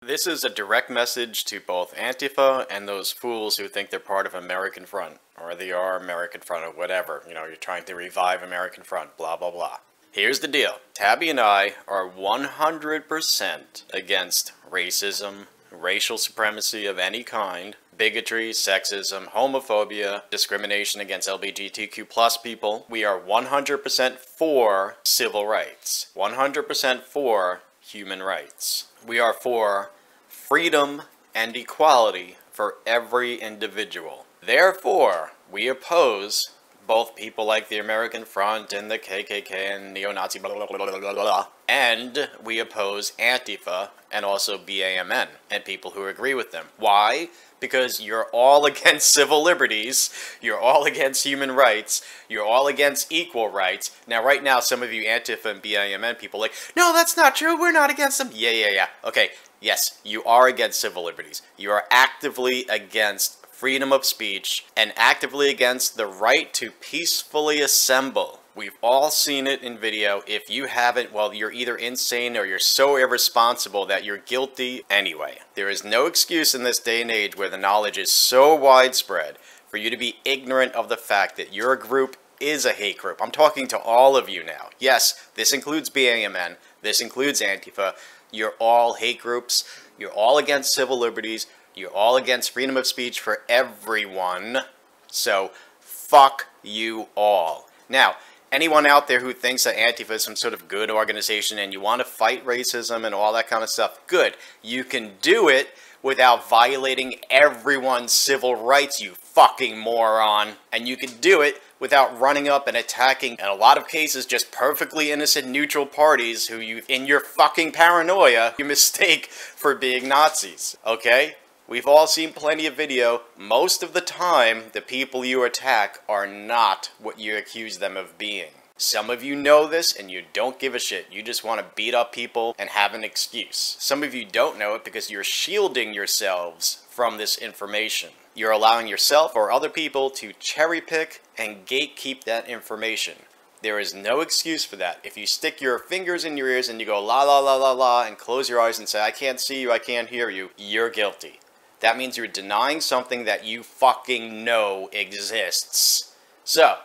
This is a direct message to both Antifa and those fools who think they're part of American Front, or they are American Front, or whatever. You know, you're trying to revive American Front, blah, blah, blah. Here's the deal. Tabby and I are 100% against racism, racial supremacy of any kind, bigotry, sexism, homophobia, discrimination against LGBTQ+ people. We are 100% for civil rights, 100% for human rights. We are for freedom and equality for every individual. Therefore, we oppose both people like the American Front and the KKK and neo-Nazi blah blah blah blah blah blah, and we oppose Antifa and also BAMN and people who agree with them. Why? Because you're all against civil liberties, you're all against human rights, you're all against equal rights. Now, right now, some of you Antifa and BAMN people are like, no, that's not true, we're not against them. Yeah. Okay, yes, you are against civil liberties. You are actively against freedom of speech and actively against the right to peacefully assemble. We've all seen it in video. If you haven't, well, you're either insane or you're so irresponsible that you're guilty anyway. There is no excuse in this day and age where the knowledge is so widespread for you to be ignorant of the fact that your group is a hate group. I'm talking to all of you now. Yes, this includes BAMN, this includes Antifa. You're all hate groups. You're all against civil liberties. You're all against freedom of speech for everyone. So, fuck you all. Now, anyone out there who thinks that Antifa is some sort of good organization and you want to fight racism and all that kind of stuff, good. You can do it without violating everyone's civil rights, you fucking moron. And you can do it without running up and attacking, in a lot of cases, just perfectly innocent neutral parties who you, in your fucking paranoia, you mistake for being Nazis, okay? We've all seen plenty of video. Most of the time, the people you attack are not what you accuse them of being. Some of you know this and you don't give a shit. You just want to beat up people and have an excuse. Some of you don't know it because you're shielding yourselves from this information. You're allowing yourself or other people to cherry pick and gatekeep that information. There is no excuse for that. If you stick your fingers in your ears and you go la la la la la and close your eyes and say, I can't see you, I can't hear you, you're guilty. That means you're denying something that you fucking know exists. So,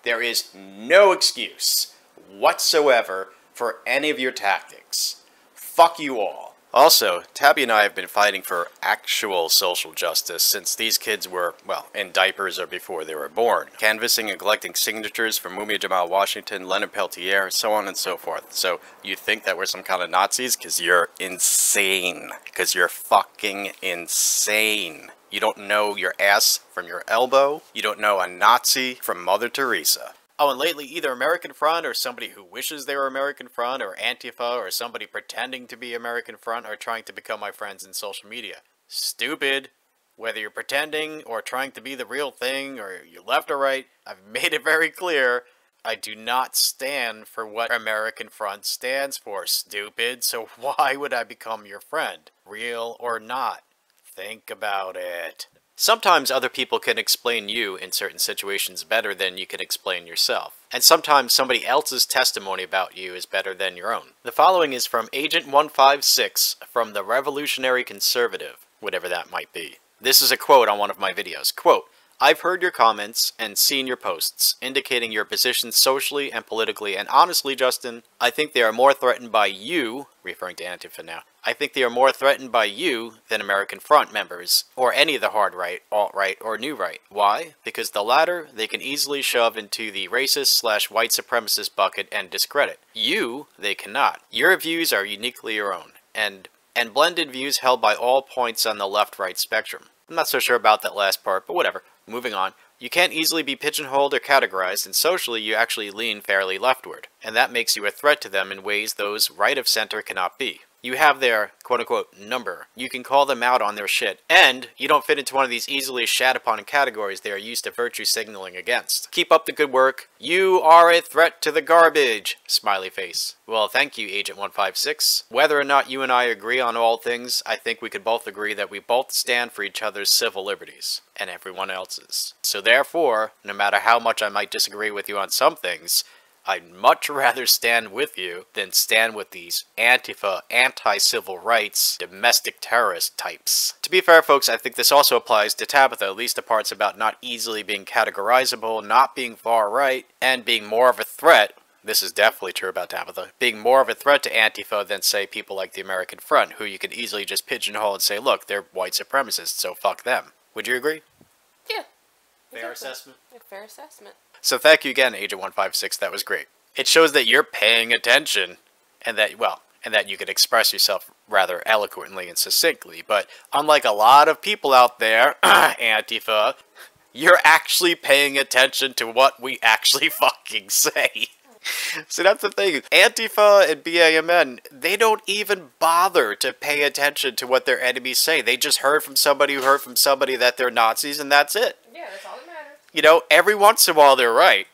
there is no excuse whatsoever for any of your tactics. Fuck you all. Also, Tabby and I have been fighting for actual social justice since these kids were, well, in diapers or before they were born. Canvassing and collecting signatures for Mumia Jamal Washington, Leonard Peltier, so on and so forth. So, you think that we're some kind of Nazis? Because you're insane. Because you're fucking insane. You don't know your ass from your elbow. You don't know a Nazi from Mother Teresa. Oh, and lately, either American Front or somebody who wishes they were American Front or Antifa or somebody pretending to be American Front are trying to become my friends in social media. Stupid. Whether you're pretending or trying to be the real thing or you're left or right, I've made it very clear. I do not stand for what American Front stands for, stupid. So why would I become your friend? Real or not? Think about it. Sometimes other people can explain you in certain situations better than you can explain yourself. And sometimes somebody else's testimony about you is better than your own. The following is from Agent 156 from the Revolutionary Conservative, whatever that might be. This is a quote on one of my videos. Quote, I've heard your comments and seen your posts, indicating your positions socially and politically, and honestly, Justin, I think they are more threatened by you, referring to Antifa now, I think they are more threatened by you than American Front members, or any of the hard right, alt-right, or new right. Why? Because the latter, they can easily shove into the racist/white supremacist bucket and discredit. You, they cannot. Your views are uniquely your own, and blended views held by all points on the left-right spectrum. I'm not so sure about that last part, but whatever. Moving on. You can't easily be pigeonholed or categorized, and socially you actually lean fairly leftward, and that makes you a threat to them in ways those right of center cannot be. You have their quote-unquote number. You can call them out on their shit. And you don't fit into one of these easily shat upon categories they are used to virtue signaling against. Keep up the good work. You are a threat to the garbage. Smiley face. Well, thank you, Agent 156. Whether or not you and I agree on all things, I think we could both agree that we both stand for each other's civil liberties. And everyone else's. So therefore, no matter how much I might disagree with you on some things, I'd much rather stand with you than stand with these Antifa, anti-civil rights, domestic terrorist types. To be fair, folks, I think this also applies to Tabitha, at least the parts about not easily being categorizable, not being far right, and being more of a threat. This is definitely true about Tabitha. Being more of a threat to Antifa than, say, people like the American Front, who you could easily just pigeonhole and say, look, they're white supremacists, so fuck them. Would you agree? Yeah. Fair assessment? Yeah, fair assessment. So thank you again, Agent 156, that was great. It shows that you're paying attention, and that, well, and that you could express yourself rather eloquently and succinctly, but unlike a lot of people out there, Antifa, you're actually paying attention to what we actually fucking say. See, that's the thing. Antifa and BAMN, they don't even bother to pay attention to what their enemies say. They just heard from somebody who heard from somebody that they're Nazis, and that's it. Yeah, that's all that matters. You know, every once in a while they're right.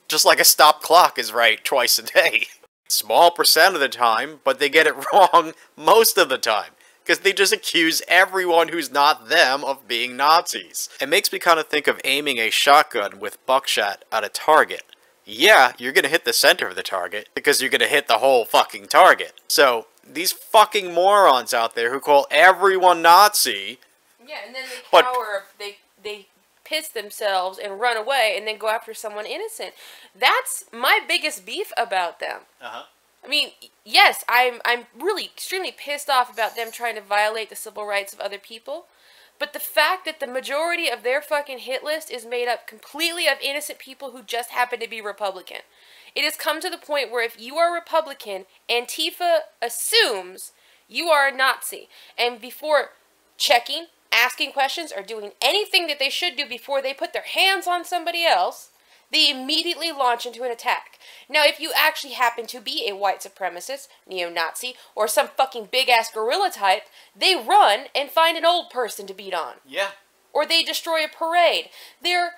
Just like a stop clock is right twice a day. Small percent of the time, but they get it wrong most of the time. Because they just accuse everyone who's not them of being Nazis. It makes me kind of think of aiming a shotgun with buckshot at a target. Yeah, you're gonna hit the center of the target, because you're gonna hit the whole fucking target. So, these fucking morons out there who call everyone Nazi... Yeah, and then they cower, they piss themselves and run away and then go after someone innocent. That's my biggest beef about them. Uh-huh. I mean, yes, I'm really extremely pissed off about them trying to violate the civil rights of other people. But the fact that the majority of their fucking hit list is made up completely of innocent people who just happen to be Republican. It has come to the point where if you are Republican, Antifa assumes you are a Nazi. And before checking, asking questions, or doing anything that they should do before they put their hands on somebody else, they immediately launch into an attack. Now, if you actually happen to be a white supremacist, neo-Nazi, or some fucking big-ass gorilla type, they run and find an old person to beat on. Yeah. Or they destroy a parade. They're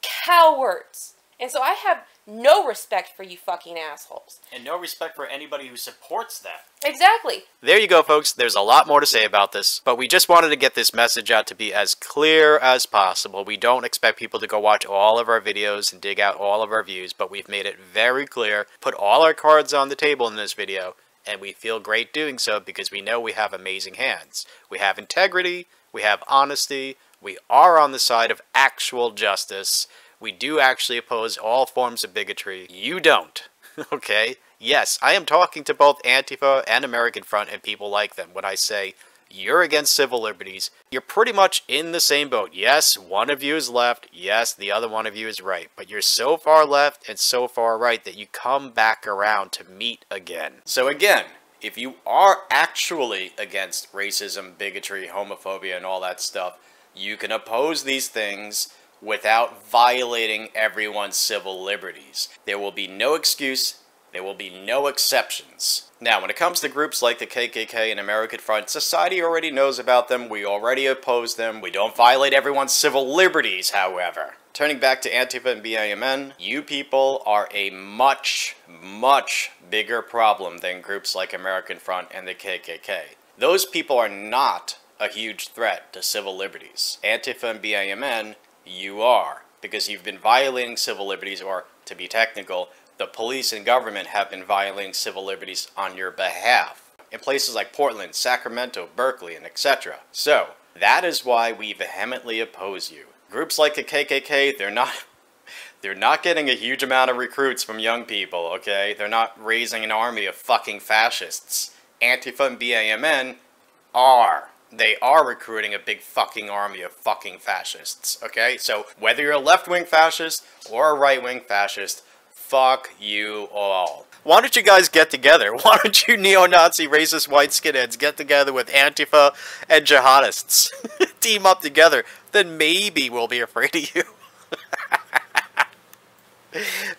cowards. And so I have no respect for you fucking assholes. And no respect for anybody who supports that. Exactly. There you go, folks. There's a lot more to say about this, but we just wanted to get this message out to be as clear as possible. We don't expect people to go watch all of our videos and dig out all of our views, but we've made it very clear, put all our cards on the table in this video, and we feel great doing so because we know we have amazing hands. We have integrity, we have honesty, we are on the side of actual justice. We do actually oppose all forms of bigotry. You don't, okay? Yes, I am talking to both Antifa and American Front and people like them when I say you're against civil liberties. You're pretty much in the same boat. Yes, one of you is left. Yes, the other one of you is right. But you're so far left and so far right that you come back around to meet again. So again, if you are actually against racism, bigotry, homophobia, and all that stuff, you can oppose these things without violating everyone's civil liberties. There will be no excuse, there will be no exceptions. Now, when it comes to groups like the KKK and American Front, society already knows about them, we already oppose them, we don't violate everyone's civil liberties, however. Turning back to Antifa and BAMN, you people are a much, much bigger problem than groups like American Front and the KKK. Those people are not a huge threat to civil liberties. Antifa and BAMN, you are, because you've been violating civil liberties, or to be technical, the police and government have been violating civil liberties on your behalf in places like Portland, Sacramento, Berkeley, and etc. So, that is why we vehemently oppose you. Groups like the KKK, they're not getting a huge amount of recruits from young people, okay? They're not raising an army of fucking fascists. Antifa and BAMN are. They are recruiting a big fucking army of fucking fascists, okay? So, whether you're a left-wing fascist or a right-wing fascist, fuck you all. Why don't you guys get together? Why don't you neo-Nazi racist white skinheads get together with Antifa and jihadists? Team up together, then maybe we'll be afraid of you.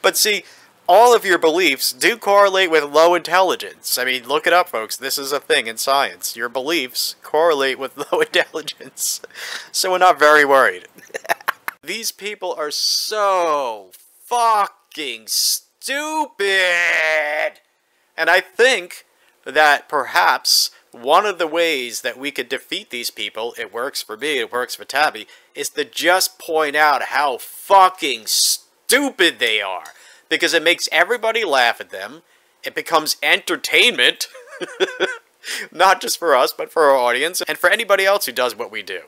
But see, all of your beliefs do correlate with low intelligence. I mean, look it up, folks. This is a thing in science. Your beliefs correlate with low intelligence. So we're not very worried. These people are so fucking stupid. And I think that perhaps one of the ways that we could defeat these people, it works for me, it works for Tabby, is to just point out how fucking stupid they are. because it makes everybody laugh at them. It becomes entertainment, not just for us, but for our audience, and for anybody else who does what we do.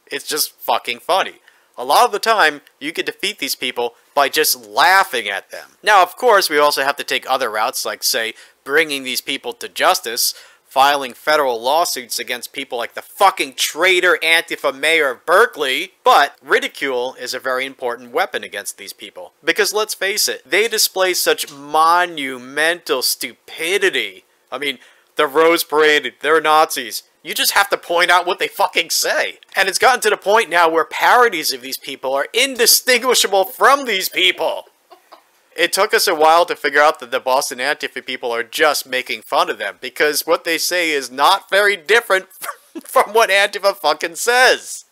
It's just fucking funny. A lot of the time, you can defeat these people by just laughing at them. Now, of course, we also have to take other routes, like, say, bringing these people to justice, filing federal lawsuits against people like the fucking traitor Antifa mayor of Berkeley. But ridicule is a very important weapon against these people. Because let's face it, they display such monumental stupidity. I mean, the Rose Parade, they're Nazis. You just have to point out what they fucking say. And it's gotten to the point now where parodies of these people are indistinguishable from these people. It took us a while to figure out that the Boston Antifa people are just making fun of them, because what they say is not very different from what Antifa fucking says.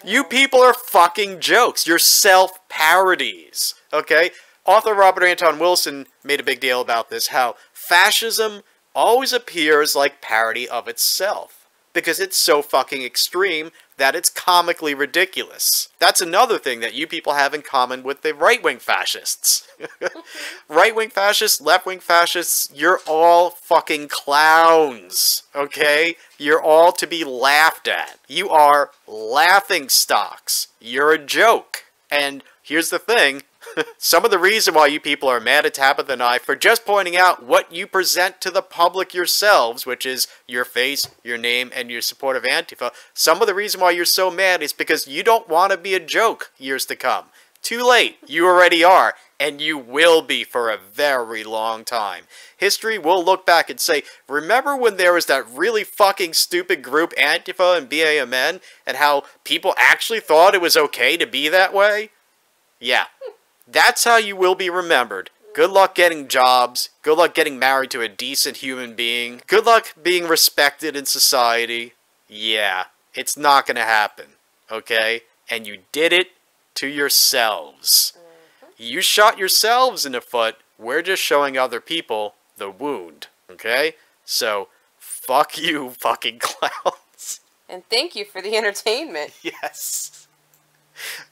You people are fucking jokes. You're self-parodies, okay? Author Robert Anton Wilson made a big deal about this, how fascism always appears like parody of itself, because it's so fucking extreme that it's comically ridiculous. That's another thing that you people have in common with the right-wing fascists. Right-wing fascists, left-wing fascists, you're all fucking clowns, okay? You're all to be laughed at. You are laughing stocks. You're a joke. And here's the thing. Some of the reason why you people are mad at Tabitha and I for just pointing out what you present to the public yourselves, which is your face, your name, and your support of Antifa, some of the reason why you're so mad is because you don't want to be a joke years to come. Too late. You already are, and you will be for a very long time. History will look back and say, remember when there was that really fucking stupid group Antifa and BAMN, and how people actually thought it was okay to be that way? Yeah. That's how you will be remembered. Good luck getting jobs. Good luck getting married to a decent human being. Good luck being respected in society. Yeah, it's not gonna happen, okay? And you did it to yourselves. You shot yourselves in the foot. We're just showing other people the wound, okay? So, fuck you, fucking clowns. And thank you for the entertainment. Yes.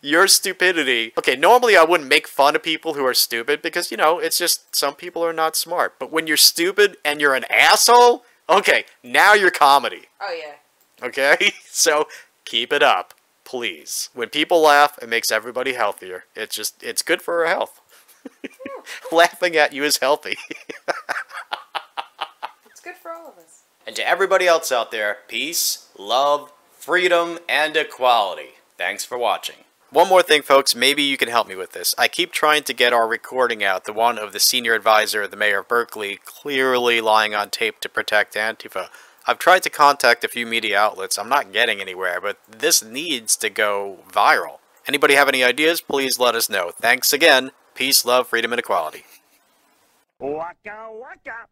Your stupidity. Okay, normally I wouldn't make fun of people who are stupid because, you know, it's just some people are not smart. But when you're stupid and you're an asshole, okay, now you're comedy. Oh, yeah. Okay? So, keep it up, please. When people laugh, it makes everybody healthier. It's good for our health. Laughing at you is healthy. It's good for all of us. And to everybody else out there, peace, love, freedom, and equality. Thanks for watching. One more thing, folks, maybe you can help me with this. I keep trying to get our recording out, the one of the senior advisor of the mayor of Berkeley clearly lying on tape to protect Antifa. I've tried to contact a few media outlets. I'm not getting anywhere, but this needs to go viral. Anybody have any ideas? Please let us know. Thanks again. Peace, love, freedom, and equality. Waka waka.